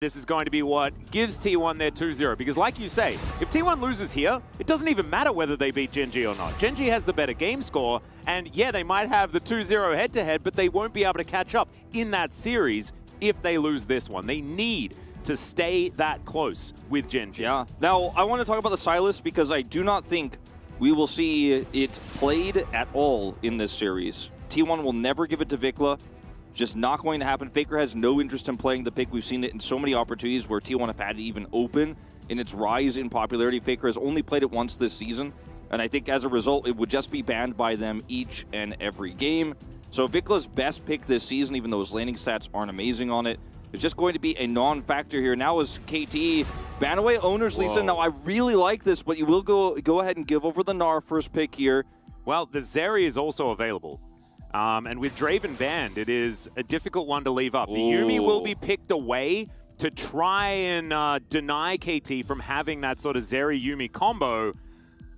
This is going to be what gives T1 their 2-0. Because like you say, if T1 loses here, it doesn't even matter whether they beat Gen.G or not. Gen.G has the better game score, and yeah, they might have the 2-0 head-to-head, but they won't be able to catch up in that series if they lose this one. They need to stay that close with Gen.G. Yeah. Now, I want to talk about the Sylas because I do not think we will see it played at all in this series. T1 will never give it to Vikla. Just not going to happen. Faker has no interest in playing the pick. We've seen it in so many opportunities where T1 have had it even open in its rise in popularity. Faker has only played it once this season, and I think as a result, it would just be banned by them each and every game. So Vikla's best pick this season, even though his landing stats aren't amazing on it, is just going to be a non-factor here. Now is KT ban away owners, Lisa. Now I really like this, but you will go ahead and give over the Gnar first pick here. Well, the Zeri is also available. And with Draven banned, it is a difficult one to leave up. The Yuumi will be picked away to try and deny KT from having that sort of Zeri-Yuumi combo.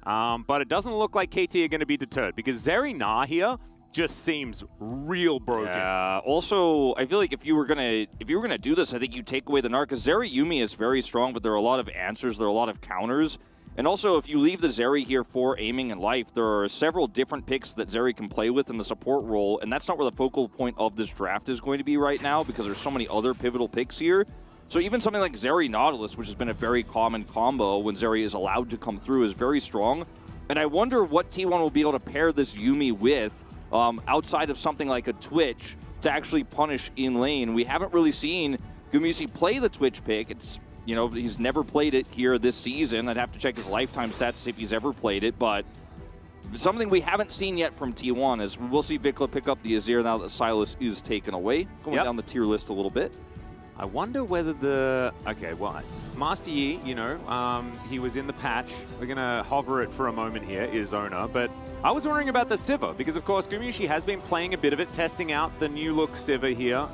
But it doesn't look like KT are going to be deterred because Zeri-Gnar here just seems real broken. Yeah. Also, I feel like if you were gonna do this, I think you take away the Gnar because Zeri-Yuumi is very strong, but there are a lot of answers, there are a lot of counters. And also, if you leave the Zeri here for aiming and life, there are several different picks that Zeri can play with in the support role, and that's not where the focal point of this draft is going to be right now because there's so many other pivotal picks here. So even something like Zeri Nautilus, which has been a very common combo when Zeri is allowed to come through, is very strong. And I wonder what T1 will be able to pair this Yuumi with outside of something like a Twitch to actually punish in lane. We haven't really seen GUMAYUSI play the Twitch pick. You know, he's never played it here this season. I'd have to check his lifetime stats to see if he's ever played it, but something we haven't seen yet from T1 is we'll see Vikla pick up the Azir now that Sylas is taken away. Going down the tier list a little bit. I wonder whether the... Okay, well, Master Yi, you know, he was in the patch. We're going to hover it for a moment here, is owner. But I was wondering about the SIVIR, because of course GUMAYUSI has been playing a bit of it, testing out the new look SIVIR here.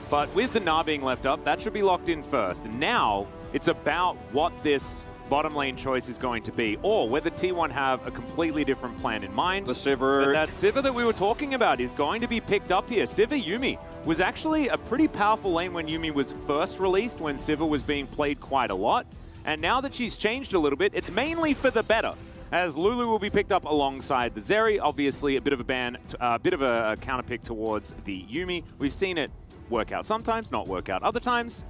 But with the Gnar being left up, that should be locked in first. And now it's about what this bottom lane choice is going to be, or whether T1 have a completely different plan in mind. The SIVIR. That SIVIR that we were talking about is going to be picked up here. SIVIR Yuumi was actually a pretty powerful lane when Yuumi was first released, when SIVIR was being played quite a lot. And now that she's changed a little bit, it's mainly for the better, as Lulu will be picked up alongside the Zeri. Obviously a bit of a ban, a bit of a counter pick towards the Yuumi. We've seen it work out sometimes, not work out other times.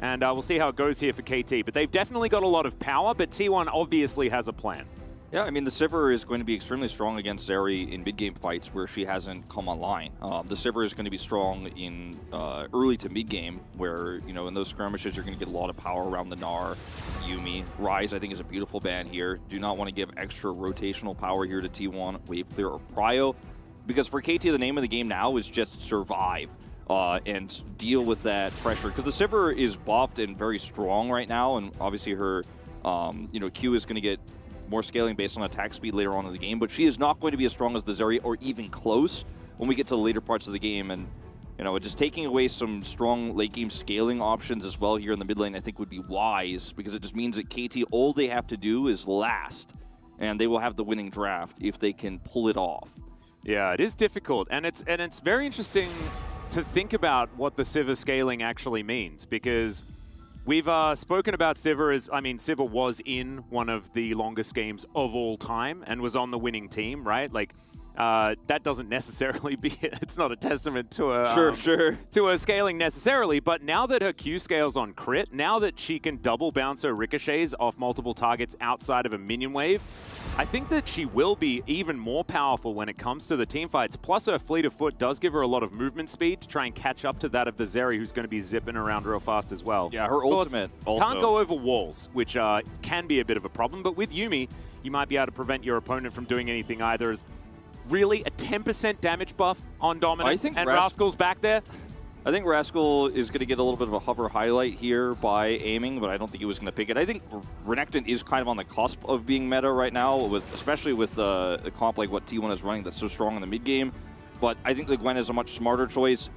And we'll see how it goes here for KT. But they've definitely got a lot of power, but T1 obviously has a plan. Yeah, I mean, the SIVIR is going to be extremely strong against Zeri in mid-game fights where she hasn't come online. The SIVIR is going to be strong in early to mid-game where, you know, in those skirmishes, you're going to get a lot of power around the Gnar, Yuumi. Ryze, I think, is a beautiful ban here. Do not want to give extra rotational power here to T1, Wave Clear, or Prio. Because for KT, the name of the game now is just survive. And deal with that pressure. Because the SIVIR is buffed and very strong right now, and obviously her you know, Q is going to get more scaling based on attack speed later on in the game, but she is not going to be as strong as the Zeri or even close when we get to the later parts of the game. And, you know, just taking away some strong late game scaling options as well here in the mid lane I think would be wise, because it just means that KT, all they have to do is last, and they will have the winning draft if they can pull it off. Yeah, it is difficult, and it's very interesting to think about what the SIVIR scaling actually means, because we've spoken about SIVIR as, I mean, SIVIR was in one of the longest games of all time and was on the winning team, right? Like, that doesn't necessarily be, it's not a testament to a, to her scaling necessarily, but now that her Q scales on crit, now that she can double bounce her ricochets off multiple targets outside of a minion wave, I think that she will be even more powerful when it comes to the team fights. Plus her fleet of foot does give her a lot of movement speed to try and catch up to that of the Zeri, who's going to be zipping around real fast as well. Yeah, her ultimate also can't go over walls, which can be a bit of a problem, but with Yuumi, you might be able to prevent your opponent from doing anything either. As really a 10% damage buff on Dominance, and Rascal's back there. I think Rascal is going to get a little bit of a hover highlight here by aiming, but I don't think he was going to pick it. I think Renekton is kind of on the cusp of being meta right now, especially with a comp like what T1 is running that's so strong in the mid game. But I think the Gwen is a much smarter choice.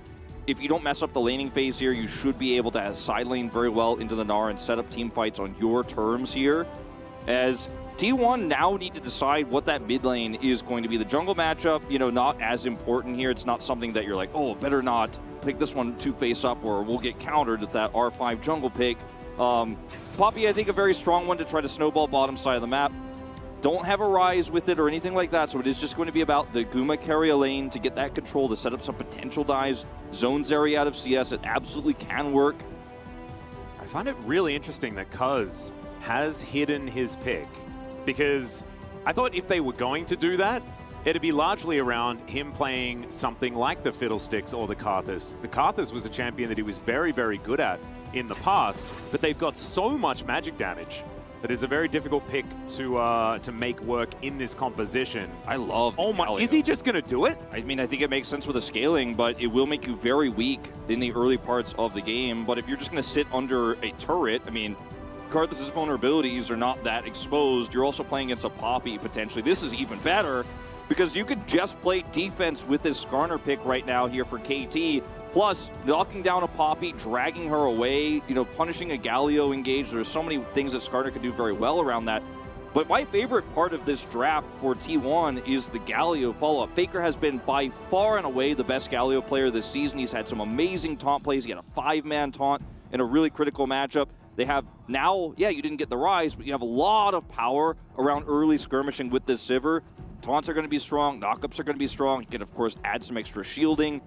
If you don't mess up the laning phase here, you should be able to side lane very well into the Gnar and set up team fights on your terms here. as T1 now need to decide what that mid lane is going to be. The jungle matchup, you know, not as important here. It's not something that you're like, oh, better not pick this one to face up or we'll get countered with that R5 jungle pick. Poppy, I think, a very strong one to try to snowball bottom side of the map. Don't have a rise with it or anything like that, so it is just going to be about the Guma carry a lane to get that control, to set up some potential dives, zone Zeri out of CS. It absolutely can work. I find it really interesting that Cuz has hidden his pick, because I thought if they were going to do that, it'd be largely around him playing something like the Fiddlesticks or the Karthus. The Karthus was a champion that he was very, very good at in the past, but they've got so much magic damage that is a very difficult pick to make work in this composition. I love Oh my, Galio. Is he just going to do it? I mean, I think it makes sense with the scaling, but it will make you very weak in the early parts of the game. But if you're just going to sit under a turret, I mean, Karthus' vulnerabilities are not that exposed. You're also playing against a Poppy, potentially. This is even better, because you could just play defense with this Skarner pick right now here for KT. Plus, knocking down a Poppy, dragging her away, you know, punishing a Galio engage. There's so many things that Skarner can do very well around that. But my favorite part of this draft for T1 is the Galio follow-up. Faker has been by far and away the best Galio player this season. He's had some amazing taunt plays. He had a 5-man taunt in a really critical matchup. They have now, yeah, you didn't get the rise, but you have a lot of power around early skirmishing with this SIVIR. Taunts are going to be strong. Knockups are going to be strong. You can, of course, add some extra shielding.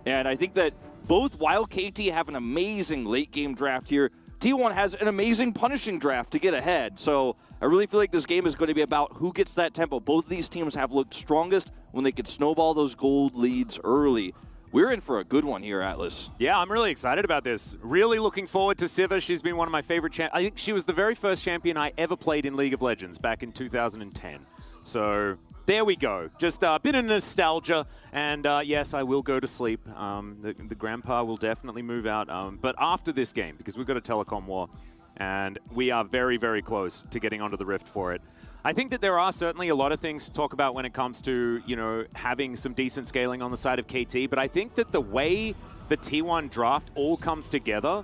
And I think that both, while KT have an amazing late-game draft here, T1 has an amazing punishing draft to get ahead. So I really feel like this game is going to be about who gets that tempo. Both of these teams have looked strongest when they could snowball those gold leads early. We're in for a good one here, Atlas. Yeah, I'm really excited about this. Really looking forward to SIVIR. She's been one of my favorite champions. I think she was the very first champion I ever played in League of Legends back in 2010. So there we go. Just a bit of nostalgia. And yes, I will go to sleep. The grandpa will definitely move out. But after this game, because we've got a telecom war, and we are very, very close to getting onto the Rift for it. I think that there are certainly a lot of things to talk about when it comes to, you know, having some decent scaling on the side of KT, but I think that the way the T1 draft all comes together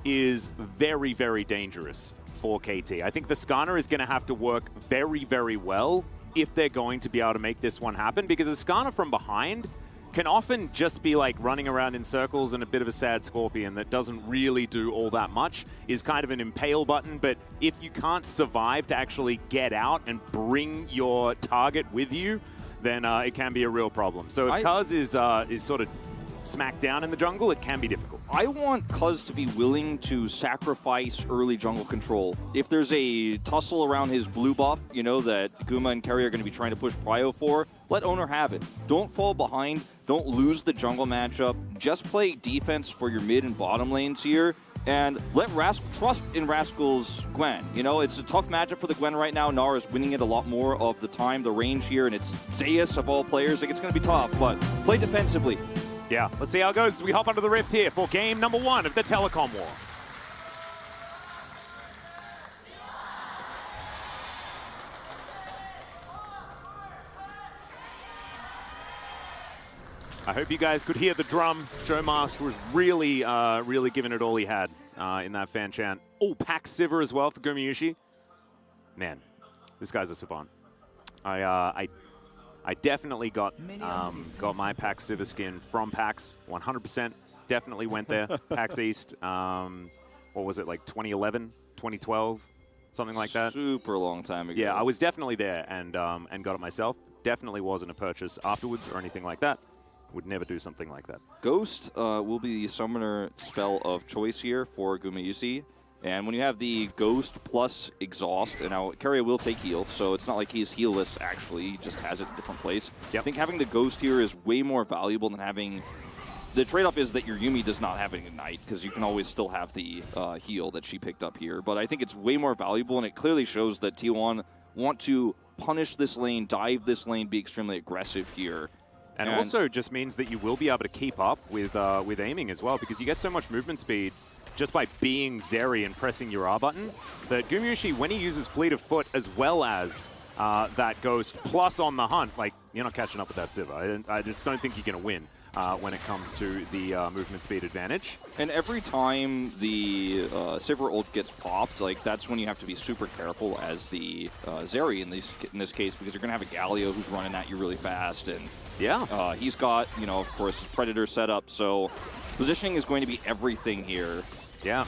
is very, very dangerous for KT. I think the Skarner is going to have to work very, very well if they're going to be able to make this one happen, because the Skarner from behind can often just be like running around in circles and a bit of a sad scorpion that doesn't really do all that much, is kind of an impale button. But if you can't survive to actually get out and bring your target with you, then it can be a real problem. So if Cuz is sort of smacked down in the jungle, it can be difficult. I want Cuz to be willing to sacrifice early jungle control. If there's a tussle around his blue buff, you know, that Guma and Kerry are going to be trying to push Prio for, let Owner have it. Don't fall behind. Don't lose the jungle matchup. Just play defense for your mid and bottom lanes here. And let trust in Rascal's Gwen. You know, it's a tough matchup for the Gwen right now. Nara's winning it a lot more of the time. The range here, and it's Zeus of all players. Like, it's going to be tough, but play defensively. Yeah, let's see how it goes as we hop onto the Rift here for game number 1 of the Telecom War. I hope you guys could hear the drum. Joe Marsh was really, really giving it all he had in that fan chant. Oh, pack SIVIR as well for GUMAYUSI. Man, this guy's a savant. I definitely got my PAX SIVIR skin from PAX, 100%. Definitely went there. PAX East, what was it, like 2011, 2012, something like that? Super long time ago. Yeah, I was definitely there and got it myself. Definitely wasn't a purchase afterwards or anything like that. Would never do something like that. Ghost will be the summoner spell of choice here for GUMAYUSI. And when you have the Ghost plus Exhaust, and now Keria will take heal, so it's not like he's healless actually, he just has it in a different place. Yep. I think having the Ghost here is way more valuable than having... The trade-off is that your Yuumi does not have an Ignite, because you can always still have the heal that she picked up here. But I think it's way more valuable, and it clearly shows that T1 want to punish this lane, dive this lane, be extremely aggressive here. And also just means that you will be able to keep up with aiming as well, because you get so much movement speed just by being Zeri and pressing your R button, that GUMAYUSI, when he uses Fleet of Foot as well as that Ghost, plus on the hunt, like, you're not catching up with that SIVIR. I just don't think you're going to win. when it comes to the movement speed advantage. And every time the SIVIR ult gets popped, like that's when you have to be super careful as the Zeri in this case, because you're going to have a Galio who's running at you really fast, and yeah, he's got, you know, of course, his Predator setup, so positioning is going to be everything here. Yeah,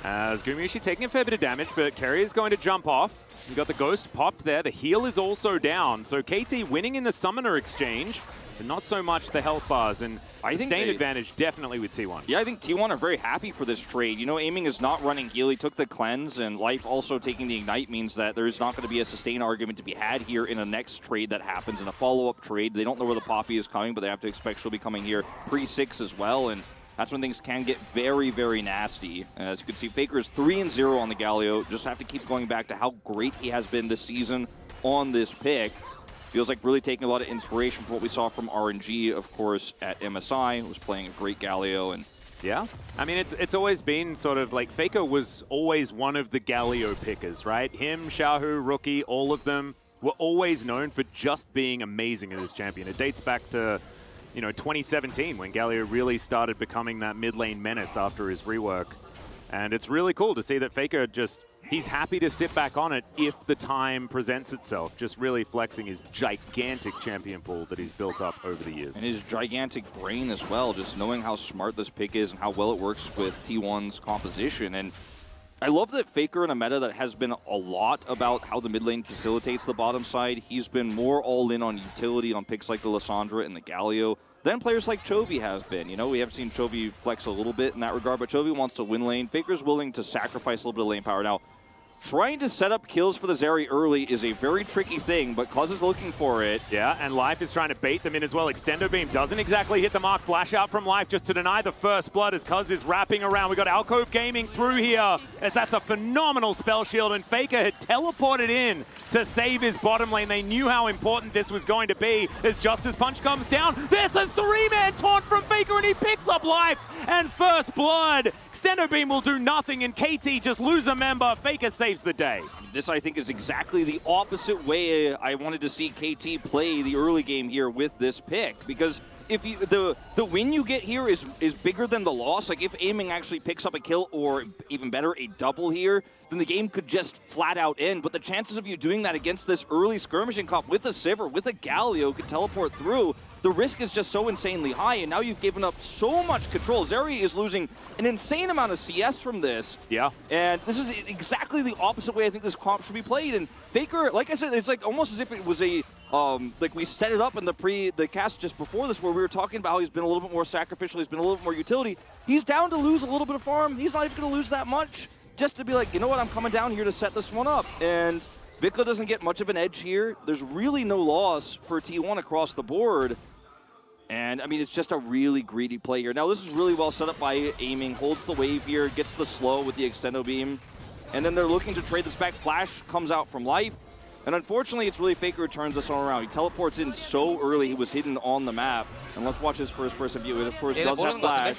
as GUMAYUSI taking a fair bit of damage, but Kerry is going to jump off. You got the Ghost popped there. The heal is also down, so KT winning in the Summoner exchange, but not so much the health bars, and sustained advantage definitely with T1. Yeah, I think T1 are very happy for this trade. You know, Aiming is not running heal. He took the cleanse, and Life also taking the Ignite means that there's not going to be a sustained argument to be had here in a next trade that happens, in a follow-up trade. They don't know where the Poppy is coming, but they have to expect she'll be coming here pre-6 as well, and that's when things can get very, very nasty. As you can see, Faker is 3-0 on the Galio. Just have to keep going back to how great he has been this season on this pick. Feels like really taking a lot of inspiration from what we saw from RNG, of course, at MSI. Was playing a great Galio. And yeah, I mean, it's always been sort of like Faker was always one of the Galio pickers, right? Him, Xiaohu, Rookie, all of them were always known for just being amazing as champion. It dates back to, you know, 2017 when Galio really started becoming that mid lane menace after his rework. And it's really cool to see that Faker just, he's happy to sit back on it if the time presents itself, just really flexing his gigantic champion pool that he's built up over the years. And his gigantic brain as well, just knowing how smart this pick is and how well it works with T1's composition. And I love that Faker in a meta that has been a lot about how the mid lane facilitates the bottom side. He's been more all in on utility on picks like the Lissandra and the Galio than players like Chovy have been. You know, we have seen Chovy flex a little bit in that regard, but Chovy wants to win lane. Faker's willing to sacrifice a little bit of lane power. Now, trying to set up kills for the Zeri early is a very tricky thing, but Cuz is looking for it. Yeah, and Life is trying to bait them in as well. Extendo Beam doesn't exactly hit the mark. Flash out from Life just to deny the first blood as Cuz is wrapping around. We got Alcove Gaming through here as that's a phenomenal spell shield, and Faker had teleported in to save his bottom lane. They knew how important this was going to be as Justice Punch comes down. There's a three-man taunt from Faker, and he picks up Life and first blood. Extendo Beam will do nothing, and KT just lose a member. Faker saves the day. This, I think, is exactly the opposite way I wanted to see KT play the early game here with this pick. Because if you, the win you get here is bigger than the loss. Like, if Aiming actually picks up a kill, or even better, a double here, then the game could just flat out end. But the chances of you doing that against this early skirmishing comp with a SIVIR, with a Galio, could teleport through, the risk is just so insanely high, and now you've given up so much control. Zeri is losing an insane amount of CS from this. Yeah. And this is exactly the opposite way I think this comp should be played. And Faker, like I said, it's like almost as if it was a, like we set it up in the cast just before this, where we were talking about how he's been a little bit more sacrificial, he's been a little bit more utility. He's down to lose a little bit of farm. He's not even going to lose that much, just to be like, you know what, I'm coming down here to set this one up. And Vikla doesn't get much of an edge here. There's really no loss for T1 across the board. And, I mean, it's just a really greedy play here. Now, this is really well set up by Aiming. Holds the wave here, gets the slow with the Extendo Beam. And then they're looking to trade this back. Flash comes out from Life. And unfortunately, it's really Faker who turns this one around. He teleports in so early, he was hidden on the map. And let's watch his first-person view. It, of course, does have Flash.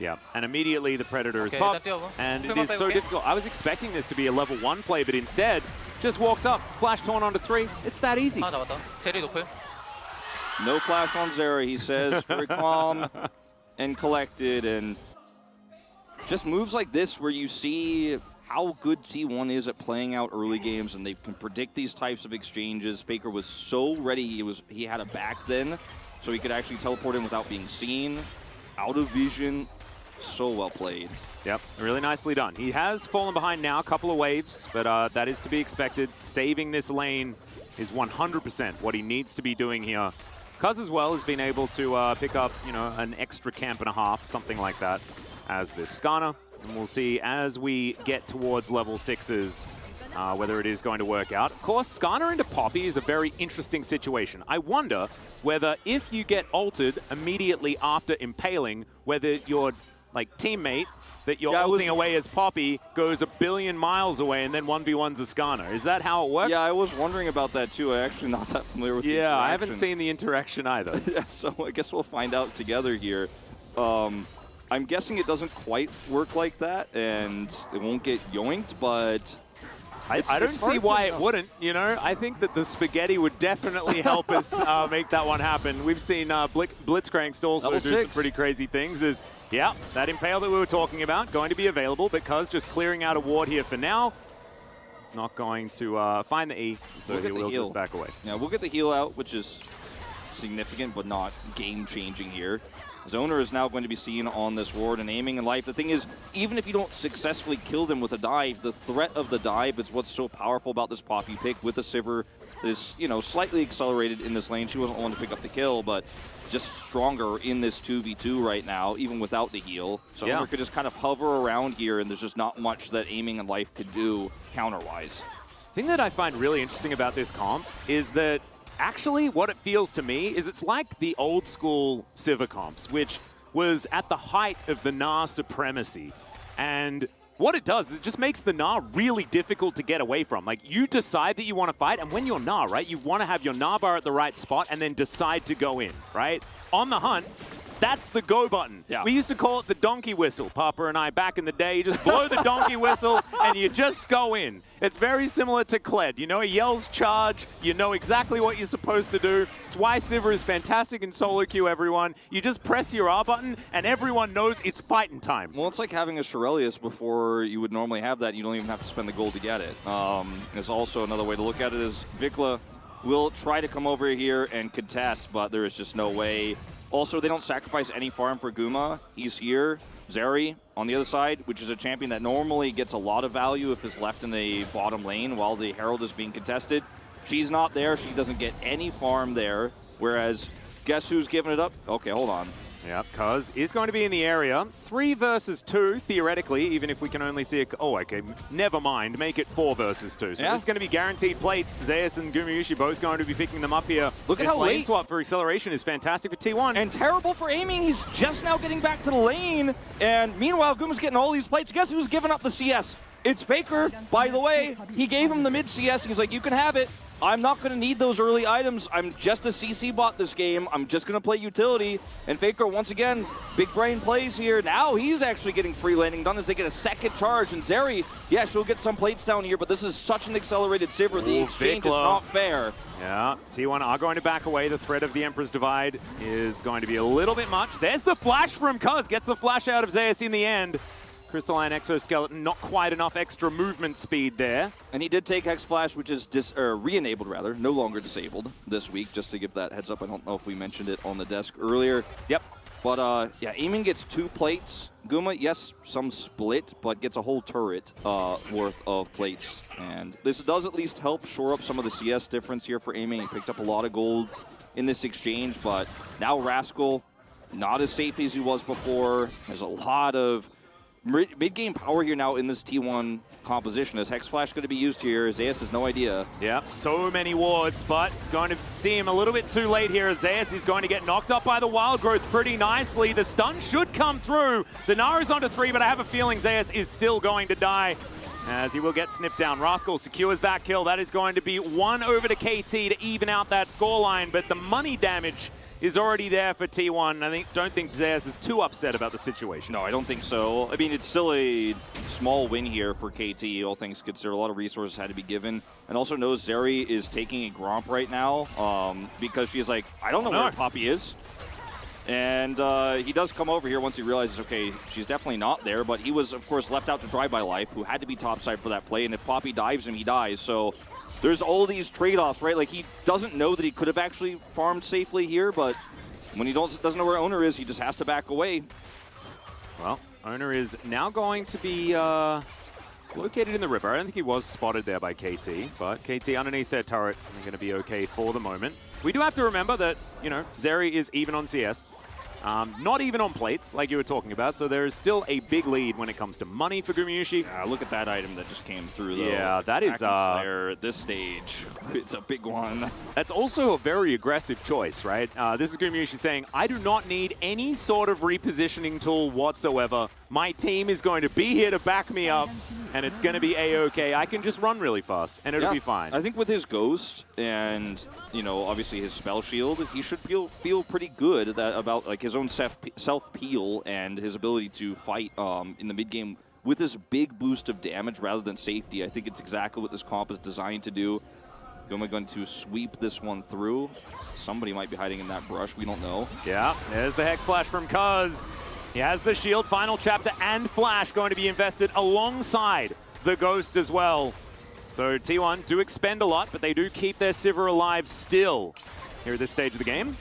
Yeah, and immediately the Predator is popped, and it is so difficult. I was expecting this to be a level 1 play, but instead, just walks up, Flash taunt onto 3. It's that easy. No flash on Zeri, he says, very calm and collected, and just moves like this where you see how good T1 is at playing out early games, and they can predict these types of exchanges. Faker was so ready, he had a back then, so he could actually teleport in without being seen, out of vision. So well played. Yep, really nicely done. He has fallen behind now, a couple of waves, but that is to be expected. Saving this lane is 100% what he needs to be doing here. Cuz as well has been able to pick up, you know, an extra camp and a half, something like that, as this Skarner. And we'll see as we get towards level 6s whether it is going to work out. Of course, Skarner into Poppy is a very interesting situation. I wonder whether if you get ulted immediately after impaling, whether your teammate that you're ulting away as Poppy goes a billion miles away and then 1v1's a Skarner. Is that how it works? Yeah, I was wondering about that too. I'm actually not that familiar with the interaction. Yeah, I haven't seen the interaction either. Yeah, so I guess we'll find out together here. I'm guessing it doesn't quite work like that and it won't get yoinked, but I don't see why it wouldn't, you know. I think that the spaghetti would definitely help us make that one happen. We've seen Blitzcranked also do some pretty crazy things. Yeah, that Impale that we were talking about, going to be available, but Cuz just clearing out a ward here for now. It's not going to find the E, so he will just back away. Yeah, we'll get the heal out, which is significant, but not game-changing here. Zoner is now going to be seen on this ward and aiming in life. The thing is, even if you don't successfully kill them with a dive, the threat of the dive is what's so powerful about this Poppy pick with the SIVIR. Is, you know, slightly accelerated in this lane. She wasn't the one to pick up the kill, but just stronger in this 2v2 right now, even without the heal. So Zoner could just kind of hover around here, and there's just not much that aiming in life could do counter-wise. The thing that I find really interesting about this comp is that actually, what it feels to me is it's like the old school SIVIR comps, which was at the height of the Gnar supremacy. And what it does is it just makes the Gnar really difficult to get away from. Like, you decide that you want to fight, and when you're Gnar, right, you want to have your Gnar bar at the right spot and then decide to go in, right? On the hunt, that's the go button. Yeah. We used to call it the donkey whistle, Papa and I, back in the day. You just blow the donkey whistle and you just go in. It's very similar to Kled. You know, he yells charge. You know exactly what you're supposed to do. It's why SIVIR is fantastic in solo queue, everyone. You just press your R button and everyone knows it's fighting time. Well, it's like having a Shirelius before you would normally have that. You don't even have to spend the gold to get it. There's also another way to look at it is Vikla will try to come over here and contest, but there is just no way. Also, they don't sacrifice any farm for Guma. He's here. Zeri on the other side, which is a champion that normally gets a lot of value if it's left in the bottom lane while the Herald is being contested. She's not there. She doesn't get any farm there. Whereas, guess who's giving it up? Okay, hold on. Yeah, Cuz is going to be in the area. 3 versus 2, theoretically, even if we can only see a... Oh, okay, never mind. Make it 4 versus 2. So this is going to be guaranteed plates. Zeus and GUMAYUSI both going to be picking them up here. Look at how lane late. swap for acceleration is fantastic for T1. And terrible for aiming. He's just now getting back to the lane. And meanwhile, Guma's getting all these plates. Guess who's giving up the CS? It's Faker, by the way. He gave him the mid CS. He's like, you can have it. I'm not going to need those early items. I'm just a CC bot this game. I'm just going to play utility. And Faker, once again, big brain plays here. Now he's actually getting free landing done as they get a second charge. And Zeri, yeah, she'll get some plates down here, but this is such an accelerated SIVIR. The exchange is not fair. Yeah, T1 are going to back away. The threat of the Emperor's Divide is going to be a little bit much. There's the flash from Cuz. Gets the flash out of Zeus in the end. Crystalline Exoskeleton, not quite enough extra movement speed there. And he did take Hex Flash, which is re-enabled rather, no longer disabled this week, just to give that heads up. I don't know if we mentioned it on the desk earlier. Yep. But yeah, aiming gets 2 plates. Guma, yes, some split, but gets a whole turret worth of plates. And this does at least help shore up some of the CS difference here for aiming. He picked up a lot of gold in this exchange, but now Rascal, not as safe as he was before. There's a lot of mid-game power here now in this T1 composition. Is Hex Flash going to be used here? Zeus has no idea. Yeah, so many wards, but it's going to see him a little bit too late here. Zeus is going to get knocked up by the Wild Growth pretty nicely. The stun should come through. The Gnar is onto 3, but I have a feeling Zeus is still going to die as he will get snipped down. Rascal secures that kill. That is going to be 1 over to KT to even out that scoreline, but the money damage is already there for T1. I don't think Zeus is too upset about the situation. No, I don't think so. I mean, it's still a small win here for KT, all things considered. A lot of resources had to be given. And also knows Zeri is taking a Gromp right now because she's like, I don't know where Poppy is. And he does come over here once he realizes, okay, she's definitely not there. But he was, of course, left out to dry by Life, who had to be topside for that play. And if Poppy dives him, he dies. So there's all these trade-offs, right? Like, he doesn't know that he could have actually farmed safely here, but when he doesn't know where Owner is, he just has to back away. Well, Owner is now going to be located in the river. I don't think he was spotted there by KT, but KT underneath their turret are going to be okay for the moment. We do have to remember that, you know, Zeri is even on CS. Not even on plates, like you were talking about, so there is still a big lead when it comes to money for GUMAYUSI. Look at that item that just came through, though. Yeah, that is... at this stage, it's a big one. That's also a very aggressive choice, right? This is GUMAYUSI saying, I do not need any sort of repositioning tool whatsoever. My team is going to be here to back me up, and it's going to be A-OK. I can just run really fast, and it'll be fine. I think with his Ghost and, you know, obviously his Spell Shield, he should feel pretty good about like his own self-peel and his ability to fight in the mid-game with this big boost of damage rather than safety. I think it's exactly what this comp is designed to do. Guma going to sweep this one through. Somebody might be hiding in that brush. We don't know. Yeah, there's the Hex Flash from Cuz. He has the shield, final chapter, and Flash going to be invested alongside the Ghost as well. So T1 do expend a lot, but they do keep their SIVIR alive still here at this stage of the game.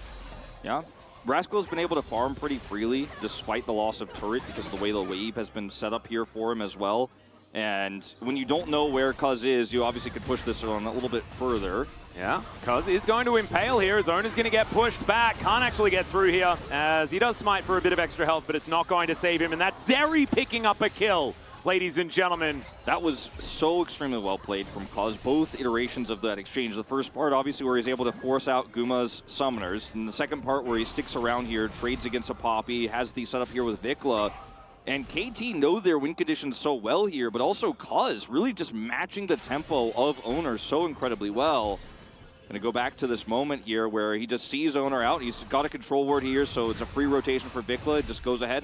Yeah. Rascal's been able to farm pretty freely despite the loss of turret because of the way the wave has been set up here for him as well. And when you don't know where Cuz is, you obviously could push this on a little bit further. Yeah, Cuz is going to impale here. His own is going to get pushed back. Can't actually get through here as he does smite for a bit of extra health, but it's not going to save him. And that's Zeri picking up a kill, ladies and gentlemen. That was so extremely well played from Cuz. Both iterations of that exchange. The first part, obviously, where he's able to force out Guma's summoners. And the second part where he sticks around here, trades against a Poppy, has the setup here with Vikla. And KT know their win conditions so well here, but also Cuz really just matching the tempo of Owner so incredibly well. Gonna go back to this moment here where he just sees Owner out. He's got a control ward here, so it's a free rotation for Vikla. It just goes ahead,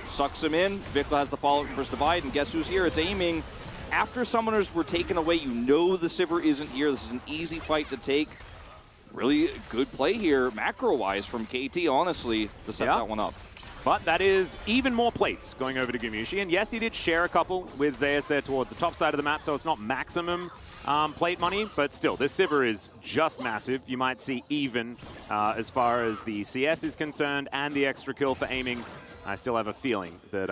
sucks him in. Vikla has the follow-up from First Divide, and guess who's here? It's aiming. After summoners were taken away, you know the SIVIR isn't here. This is an easy fight to take. Really good play here, macro-wise, from KT, honestly, to set that one up. But that is even more plates going over to GUMAYUSI. And yes, he did share a couple with Zeus there towards the top side of the map, so it's not maximum plate money, but still, this SIVIR is just massive. You might see even as far as the CS is concerned and the extra kill for aiming. I still have a feeling that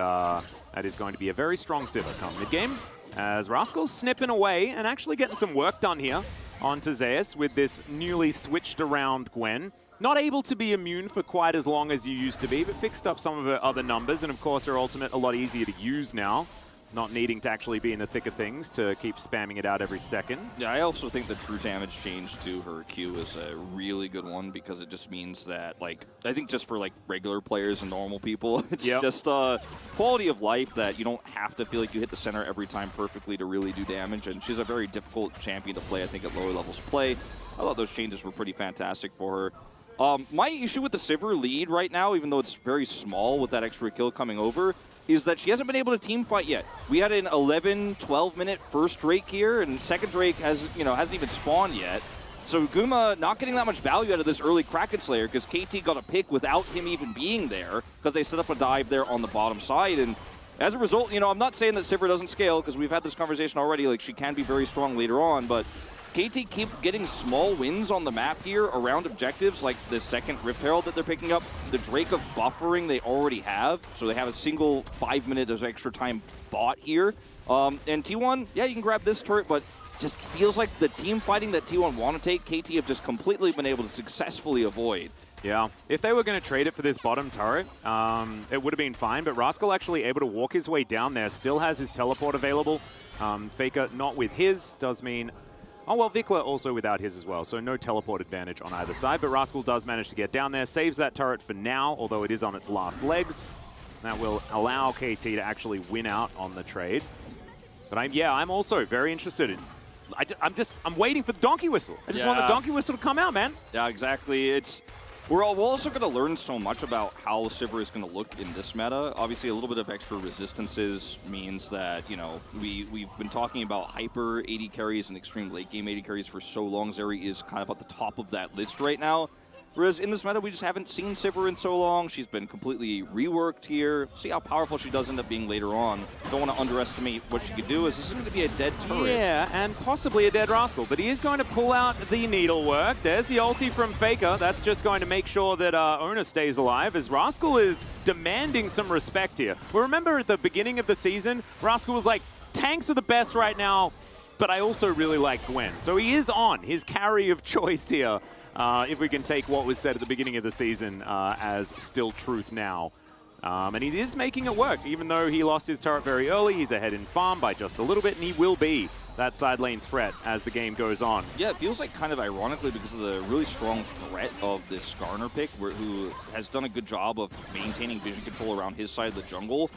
that is going to be a very strong SIVIR come mid-game, as Rascal's snipping away and actually getting some work done here onto Zeus with this newly switched around Gwen. Not able to be immune for quite as long as you used to be, but fixed up some of her other numbers, and of course her ultimate a lot easier to use now. Not needing to actually be in the thick of things to keep spamming it out every second. Yeah, I also think the true damage change to her Q is a really good one because it just means that, like, I think just for like regular players and normal people, it's just quality of life that you don't have to feel like you hit the center every time perfectly to really do damage. And she's a very difficult champion to play, I think, at lower levels of play. I thought those changes were pretty fantastic for her. My issue with the SIVIR lead right now, even though it's very small with that extra kill coming over, is that she hasn't been able to team fight yet. We had an 11, 12-minute first Drake here, and second Drake hasn't even spawned yet. So Guma not getting that much value out of this early Kraken Slayer because KT got a pick without him even being there because they set up a dive there on the bottom side. And as a result, I'm not saying that SIVIR doesn't scale because we've had this conversation already. Like, she can be very strong later on, but KT keep getting small wins on the map here around objectives, like the second Rift Herald that they're picking up, the Drake of buffering they already have, so they have a single 5 minute of extra time bot here. And T1, yeah, you can grab this turret, but just feels like the team fighting that T1 want to take, KT have just completely been able to successfully avoid. Yeah, if they were going to trade it for this bottom turret, it would have been fine, but Rascal actually able to walk his way down there, still has his teleport available. Faker not with his, does mean... Oh, well, Vikla also without his as well, so no teleport advantage on either side, but Rascal does manage to get down there, saves that turret for now, although it is on its last legs. That will allow KT to actually win out on the trade. But I'm also very interested in... I'm waiting for the donkey whistle. I just want the donkey whistle to come out, man. Yeah, exactly. We're also going to learn so much about how SIVIR is going to look in this meta. Obviously, a little bit of extra resistances means that, we've been talking about hyper AD carries and extreme late game AD carries for so long. Zeri is kind of at the top of that list right now. Whereas in this meta, we just haven't seen SIVIR in so long. She's been completely reworked here. See how powerful she does end up being later on. Don't want to underestimate what she could do. This is going to be a dead turret. Yeah, and possibly a dead Rascal. But he is going to pull out the needlework. There's the ulti from Faker. That's just going to make sure that Owner stays alive, as Rascal is demanding some respect here. Well, remember at the beginning of the season, Rascal was like, tanks are the best right now, but I also really like Gwen. So he is on his carry of choice here. If we can take what was said at the beginning of the season as still truth now. And he is making it work. Even though he lost his turret very early, he's ahead in farm by just a little bit, and he will be that side lane threat as the game goes on. Yeah, it feels like kind of ironically because of the really strong threat of this Skarner pick, who has done a good job of maintaining vision control around his side of the jungle.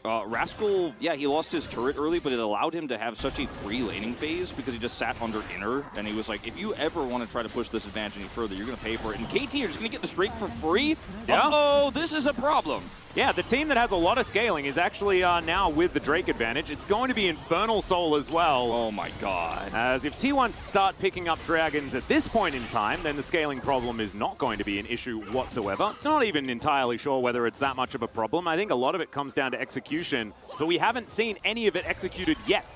Rascal, yeah, he lost his turret early, but it allowed him to have such a free laning phase because he just sat under inner, and he was like, if you ever want to try to push this advantage any further, you're going to pay for it. And KT are just going to get the Drake for free? Yeah. Uh-oh, this is a problem. Yeah, the team that has a lot of scaling is actually now with the Drake advantage. It's going to be Infernal Soul as well. Oh my god. As if T1 start picking up dragons at this point in time, then the scaling problem is not going to be an issue whatsoever. Not even entirely sure whether it's that much of a problem. I think a lot of it comes down to execution, but we haven't seen any of it executed yet.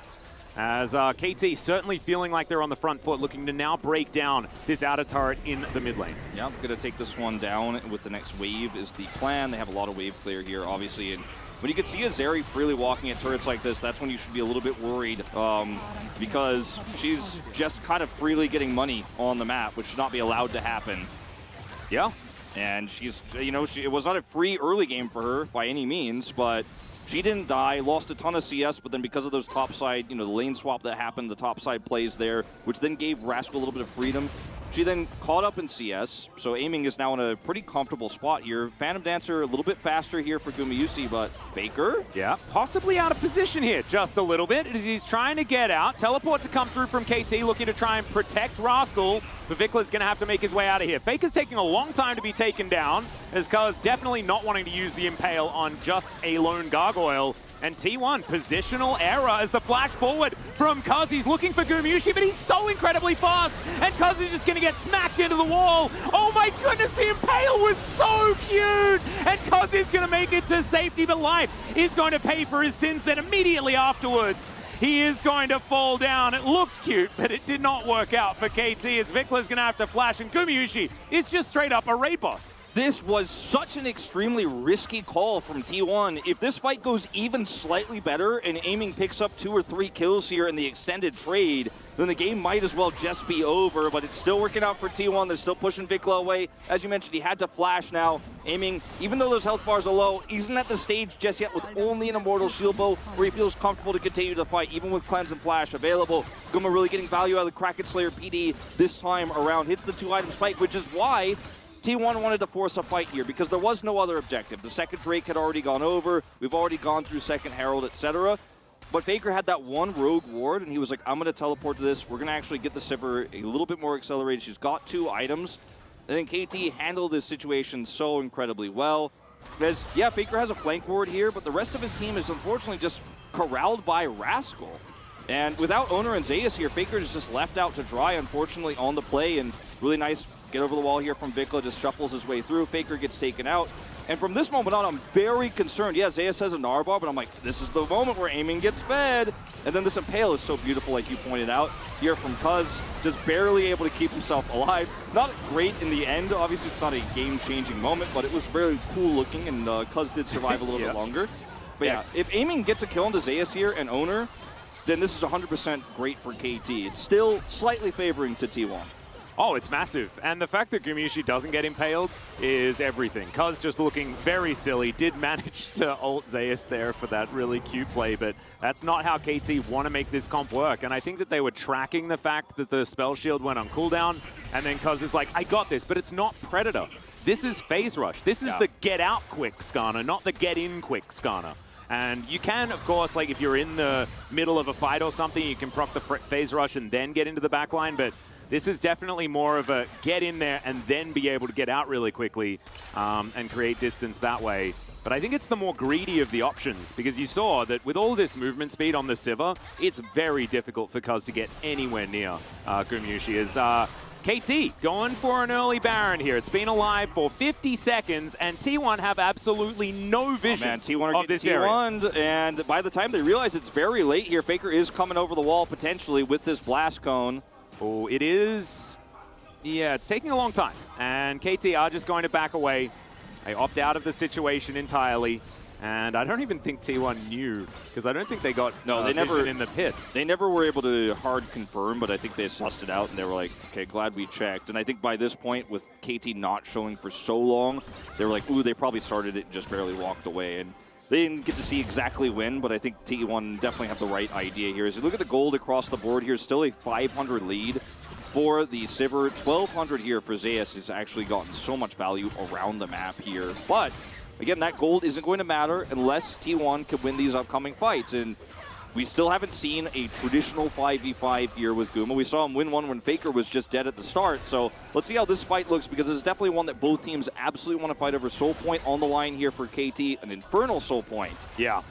As KT certainly feeling like they're on the front foot, looking to now break down this outer turret in the mid lane. Yeah, I'm going to take this one down with the next wave is the plan. They have a lot of wave clear here, obviously, and when you can see a Zeri freely walking at turrets like this, that's when you should be a little bit worried because she's just kind of freely getting money on the map, which should not be allowed to happen. Yeah. And she's, you know, it was not a free early game for her by any means, but she didn't die, lost a ton of CS, but then because of those topside, you know, the lane swap that happened, the topside plays there, which then gave Rascal a little bit of freedom. She then caught up in CS, so aiming is now in a pretty comfortable spot here. Phantom Dancer a little bit faster here for GUMAYUSI, but Faker? Yeah, possibly out of position here just a little bit as he's trying to get out. Teleport to come through from KT, looking to try and protect Rascal, but Vikula's going to have to make his way out of here. Faker's taking a long time to be taken down, as Cuz definitely not wanting to use the Impale on just a lone gargoyle. And T1, positional error as the flash forward from Cuz. He's looking for GUMAYUSI, but he's so incredibly fast. And Cuz is just going to get smacked into the wall. Oh my goodness, the Impale was so cute. And Cuz is going to make it to safety, but life is going to pay for his sins then immediately afterwards. He is going to fall down. It looked cute, but it did not work out for KT as Vikula's going to have to flash. And GUMAYUSI is just straight up a raid boss. This was such an extremely risky call from T1. If this fight goes even slightly better and aiming picks up 2 or 3 kills here in the extended trade, then the game might as well just be over, but it's still working out for T1. They're still pushing Vikula away. As you mentioned, he had to flash now. Aiming, even though those health bars are low, isn't at the stage just yet with only an Immortal Shield Bow where he feels comfortable to continue to fight, even with Cleanse and Flash available. Guma really getting value out of the Kraken Slayer PD this time around. Hits the 2-item spike, which is why T1 wanted to force a fight here because there was no other objective. The second Drake had already gone over. We've already gone through second Herald, etc. But Faker had that one rogue ward, and he was like, I'm going to teleport to this. We're going to actually get the SIVIR a little bit more accelerated. She's got 2 items. I think KT handled this situation so incredibly well. As, yeah, Faker has a flank ward here, but the rest of his team is unfortunately just corralled by Rascal. And without Owner and Zeus here, Faker is just left out to dry, unfortunately, on the play. And really nice get over the wall here from Vikula, just shuffles his way through. Faker gets taken out. And from this moment on, I'm very concerned. Yeah, Zeus has a Narbar, but I'm like, this is the moment where aiming gets fed. And then this Impale is so beautiful, like you pointed out. Here from Cuz, just barely able to keep himself alive. Not great in the end. Obviously, it's not a game-changing moment, but it was very cool looking, and Cuz did survive a little bit longer. But yeah, if aiming gets a kill into Zeus here and Owner, then this is 100% great for KT. It's still slightly favoring to T1. Oh, it's massive. And the fact that GUMAYUSI doesn't get impaled is everything. Cuz just looking very silly. Did manage to ult Zeus there for that really cute play, but that's not how KT want to make this comp work. And I think that they were tracking the fact that the spell shield went on cooldown, and then Cuz is like, I got this, but it's not Predator. This is Phase Rush. This is the get out quick Skarner, not the get in quick Skarner. And you can, of course, like if you're in the middle of a fight or something, you can proc the Phase Rush and then get into the backline, but this is definitely more of a get in there and then be able to get out really quickly and create distance that way. But I think it's the more greedy of the options, because you saw that with all this movement speed on the SIVIR, it's very difficult for Cuz to get anywhere near GUMAYUSI. As KT going for an early Baron here. It's been alive for 50 seconds, and T1 have absolutely no vision of this area. And by the time they realize it's very late here, Faker is coming over the wall potentially with this blast cone. Oh, it is. Yeah, it's taking a long time. And KT are just going to back away. They opt out of the situation entirely. And I don't even think T1 knew, because I don't think they got they never in the pit. They never were able to hard confirm, but I think they sussed it out and they were like, okay, glad we checked. And I think by this point, with KT not showing for so long, they were like, ooh, they probably started it and just barely walked away. And they didn't get to see exactly when, but I think T1 definitely have the right idea here. As you look at the gold across the board here, still a 500 lead for the SIVIR. 1,200 here for Zeus has actually gotten so much value around the map here. But again, that gold isn't going to matter unless T1 can win these upcoming fights. And we still haven't seen a traditional 5v5 here with Guma. We saw him win one when Faker was just dead at the start. So let's see how this fight looks, because it's definitely one that both teams absolutely want to fight over. Soul Point on the line here for KT, an Infernal Soul Point. Yeah.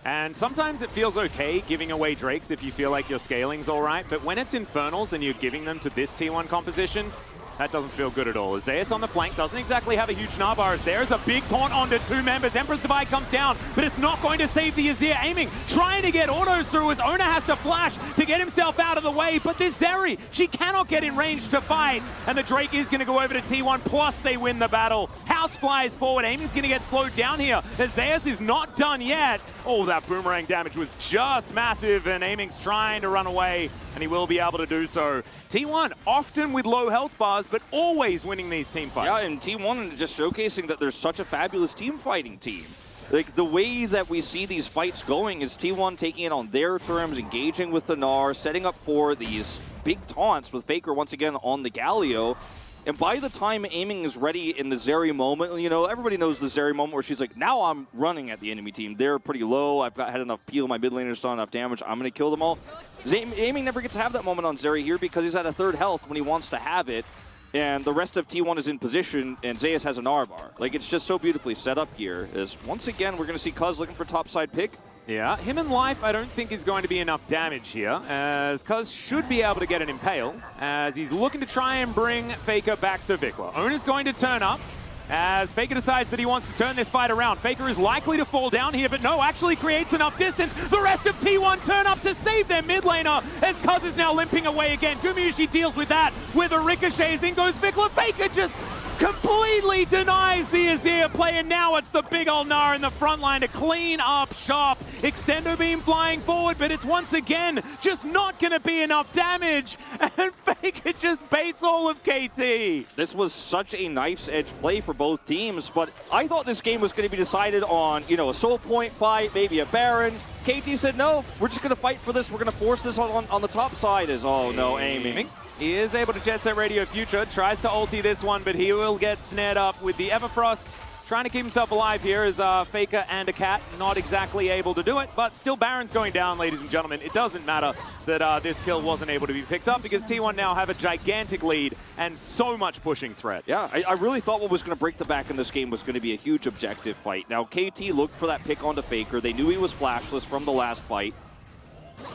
And sometimes it feels okay giving away Drakes if you feel like your scaling's all right, but when it's Infernals and you're giving them to this T1 composition, that doesn't feel good at all. Zeus on the flank doesn't exactly have a huge Narbars. There's a big taunt onto two members. Emperor's Divide comes down, but it's not going to save the Azir. Aiming, trying to get autos through. His owner has to flash to get himself out of the way, but there's Zeri. She cannot get in range to fight, and the Drake is going to go over to T1, plus they win the battle. House flies forward. Aiming's going to get slowed down here. Zeus is not done yet. Oh, that boomerang damage was just massive, and Aiming's trying to run away, and he will be able to do so. T1 often with low health bars, but always winning these team fights. Yeah, and T1 just showcasing that they're such a fabulous team fighting team. Like, the way that we see these fights going is T1 taking it on their terms, engaging with the Gnar, setting up for these big taunts with Faker once again on the Galio. And by the time Aiming is ready in the Zeri moment, you know, everybody knows the Zeri moment where she's like, now I'm running at the enemy team. They're pretty low. I've had enough peel. My mid laner's done enough damage. I'm going to kill them all. Aiming never gets to have that moment on Zeri here because he's at a third health when he wants to have it. And the rest of T1 is in position, and Zeus has an R-bar. Like, it's just so beautifully set up here. As once again, we're going to see Cuz looking for topside pick. Yeah, him and Life I don't think is going to be enough damage here, as Cuz should be able to get an Impale, as he's looking to try and bring Faker back to Vikla. Owner's going to turn up, as Faker decides that he wants to turn this fight around. Faker is likely to fall down here, but no, actually creates enough distance. The rest of T1 turn up to save their mid laner, as Cuz is now limping away again. GUMAYUSI deals with that, with a ricochets. In goes Vikla. Faker just completely denies the Azir play, and now it's the big ol' Gnar in the front line to clean up shop. Extendo beam flying forward, but it's once again just not going to be enough damage, and Faker just baits all of KT. This was such a knife's edge play for both teams, but I thought this game was going to be decided on, you know, a Soul Point fight, maybe a Baron. KT said, no, we're just going to fight for this. We're going to force this on the top side. Oh no, Aiming. He is able to Jet Set Radio Future, tries to ulti this one, but he will get snared up with the Everfrost. Trying to keep himself alive here is Faker and a Cat, not exactly able to do it, but still Baron's going down, ladies and gentlemen. It doesn't matter that this kill wasn't able to be picked up, because T1 now have a gigantic lead and so much pushing threat. Yeah, I really thought what was going to break the back in this game was going to be a huge objective fight. Now, KT looked for that pick onto Faker. They knew he was flashless from the last fight.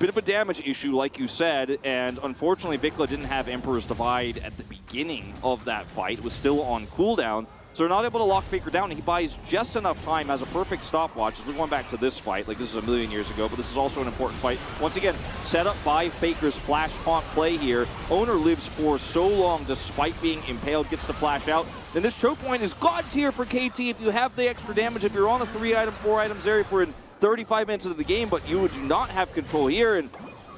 Bit of a damage issue, like you said, and unfortunately Vikla didn't have Emperor's Divide at the beginning of that fight. It was still on cooldown, so they're not able to lock Faker down. He buys just enough time, has a perfect stopwatch. As we're going back to this fight, like this is a million years ago, but this is also an important fight. Once again, set up by Faker's flash taunt play here. Owner lives for so long despite being impaled, gets to flash out. Then this choke point is god tier for KT if you have the extra damage, if you're on a 3-item, 4-item Zeri for an 35 minutes into the game, but you do not have control here, and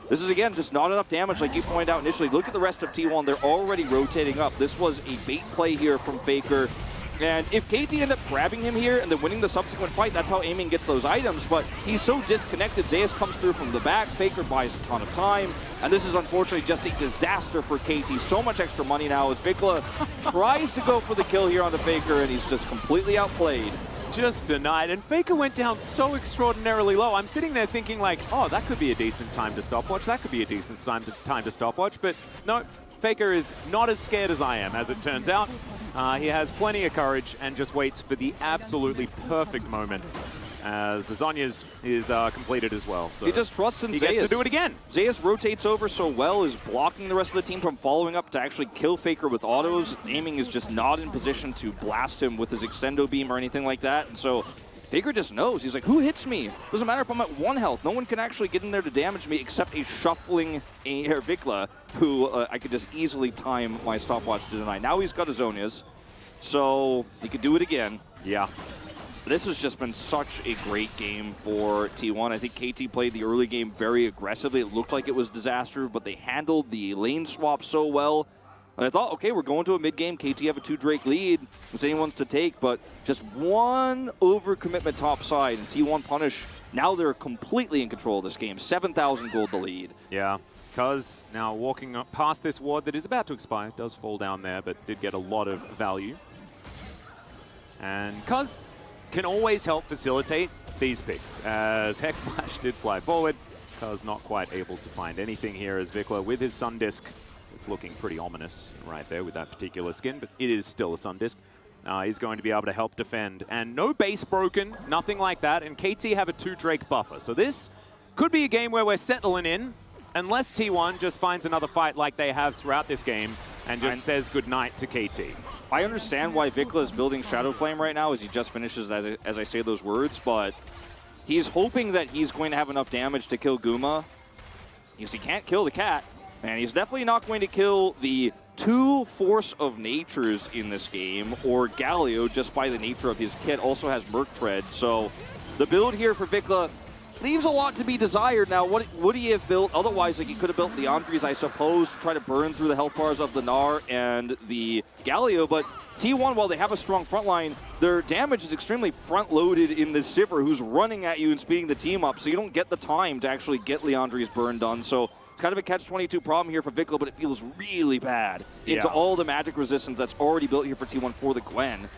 this is, again, just not enough damage like you pointed out initially. Look at the rest of T1. They're already rotating up. This was a bait play here from Faker, and if KT end up grabbing him here and then winning the subsequent fight, that's how Aiming gets those items, but he's so disconnected. Zeus comes through from the back. Faker buys a ton of time, and this is unfortunately just a disaster for KT. So much extra money now as Vikla tries to go for the kill here on the Faker, and he's just completely outplayed. Just denied, and Faker went down so extraordinarily low. I'm sitting there thinking like, oh, that could be a decent time to stopwatch. That could be a decent time to stopwatch, but no, Faker is not as scared as I am, as it turns out. He has plenty of courage and just waits for the absolutely perfect moment as the Zhonya's is completed as well. So he just trusts in Zeus. He gets to do it again. Zeus rotates over so well, is blocking the rest of the team from following up to actually kill Faker with autos. Aiming is just not in position to blast him with his extendo beam or anything like that. And so Faker just knows. He's like, who hits me? Doesn't matter if I'm at 1 health. No one can actually get in there to damage me except a shuffling Vikla, who I could just easily time my stopwatch to deny. Now he's got his Zhonya's, so he could do it again. Yeah. This has just been such a great game for T1. I think KT played the early game very aggressively. It looked like it was disaster, but they handled the lane swap so well. And I thought, okay, we're going to a mid-game. KT have a 2 Drake lead. It's anyone's to take, but just one overcommitment top side, and T1 punish. Now they're completely in control of this game. 7,000 gold the lead. Yeah. Cuz now walking up past this ward that is about to expire, does fall down there, but did get a lot of value. And Cuz can always help facilitate these picks, as Hex Flash did fly forward. Cuz not quite able to find anything here, as Vikla with his Sun Disc. It's looking pretty ominous right there with that particular skin, but it is still a Sun Disc. He's going to be able to help defend. And no base broken, nothing like that. And KT have a 2 Drake buffer. So this could be a game where we're settling in, unless T1 just finds another fight like they have throughout this game and just says goodnight to KT. I understand why Vikla is building Shadow Flame right now as he just finishes as I say those words, but he's hoping that he's going to have enough damage to kill Guma. Because he can't kill the cat, and he's definitely not going to kill the 2 Force of Natures in this game, or Galio, just by the nature of his kit. Also has Merc Thread, so the build here for Vikla leaves a lot to be desired. Now, what would he have built otherwise? Like, he could have built Leandri's, I suppose, to try to burn through the health bars of the Gnar and the Galio, but T1, while they have a strong front line, their damage is extremely front-loaded in this SIVIR, who's running at you and speeding the team up, so you don't get the time to actually get Leandri's burn done. So kind of a catch-22 problem here for Vikla, but it feels really bad into all the magic resistance that's already built here for T1 for the Gwen.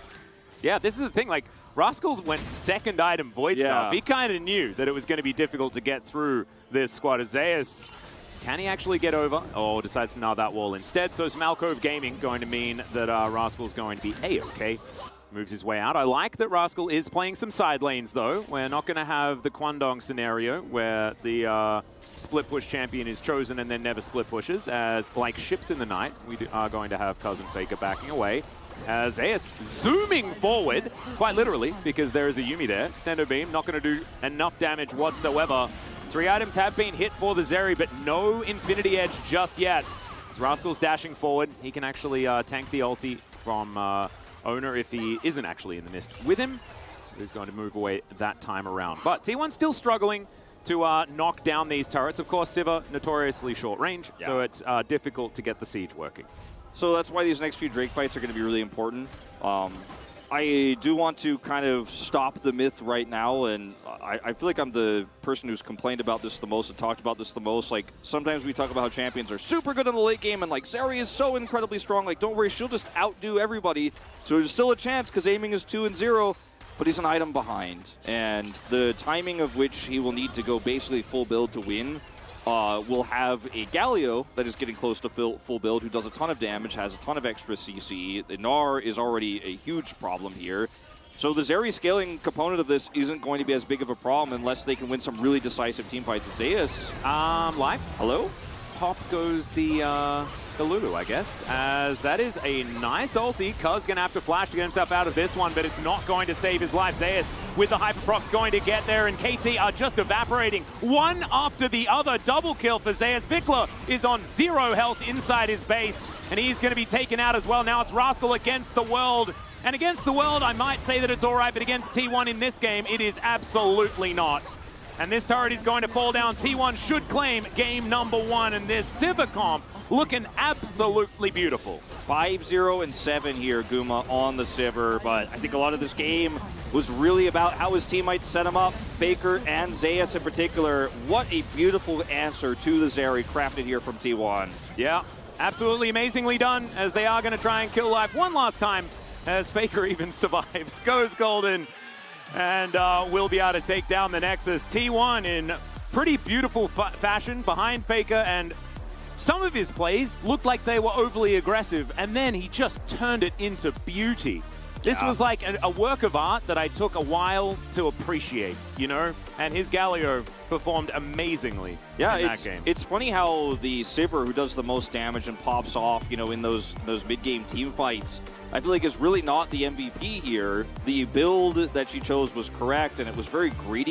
Yeah, this is the thing, like, Rascal went second item Void Staff. He kind of knew that it was going to be difficult to get through this squad. Zeus, can he actually get over? Oh, decides to gnaw that wall instead. So Smalcove Gaming going to mean that Rascal's going to be A-okay. Moves his way out. I like that Rascal is playing some side lanes, though. We're not going to have the Kwandong scenario where the split push champion is chosen and then never split pushes. As, like ships in the night, we are going to have Cousin Faker backing away. As Zeus zooming forward, quite literally, because there is a Yuumi there. Extendo Beam, not going to do enough damage whatsoever. 3 items have been hit for the Zeri, but no Infinity Edge just yet. As Rascal's dashing forward, he can actually tank the ulti from Owner if he isn't actually in the mist with him. He's going to move away that time around. But T1 still struggling to knock down these turrets. Of course, SIVIR, notoriously short range, so it's difficult to get the siege working. So that's why these next few Drake fights are going to be really important. I do want to kind of stop the myth right now, and I feel like I'm the person who's complained about this the most and talked about this the most. Like, sometimes we talk about how champions are super good in the late game, and like, Zeri is so incredibly strong. Like, don't worry, she'll just outdo everybody. So there's still a chance because aiming is 2-0, but he's an item behind. And the timing of which he will need to go basically full build to win will have a Galio that is getting close to full build, who does a ton of damage, has a ton of extra CC. The Gnar is already a huge problem here. So the Zeri scaling component of this isn't going to be as big of a problem unless they can win some really decisive team fights. Zeus. Live? Hello? Pop goes the Lulu, I guess, as that is a nice ulti. Cuz gonna have to flash to get himself out of this one, but it's not going to save his life. Zeus with the Hyperprox going to get there, and KT are just evaporating one after the other. Double kill for Zeus. Vikla is on 0 health inside his base, and he's gonna be taken out as well. Now it's Rascal against the world. And against the world, I might say that it's all right, but against T1 in this game, it is absolutely not. And this turret is going to fall down. T1 should claim game number 1, and this SIVIR comp looking absolutely beautiful. 5-0 and 7 here, Guma, on the SIVIR, but I think a lot of this game was really about how his teammates set him up, Faker and Zeus in particular. What a beautiful answer to the Zeri crafted here from T1. Yeah, absolutely amazingly done, as they are going to try and kill Life one last time, as Faker even survives. Goes golden. And we'll be able to take down the Nexus. T1 in pretty beautiful fashion behind Faker, and some of his plays looked like they were overly aggressive, and then he just turned it into beauty. This was like a work of art that I took a while to appreciate, you know? And his Galio performed amazingly in that game. It's funny how the SIVIR, who does the most damage and pops off, you know, in those mid-game team fights, I feel like is really not the MVP here. The build that she chose was correct, and it was very greedy.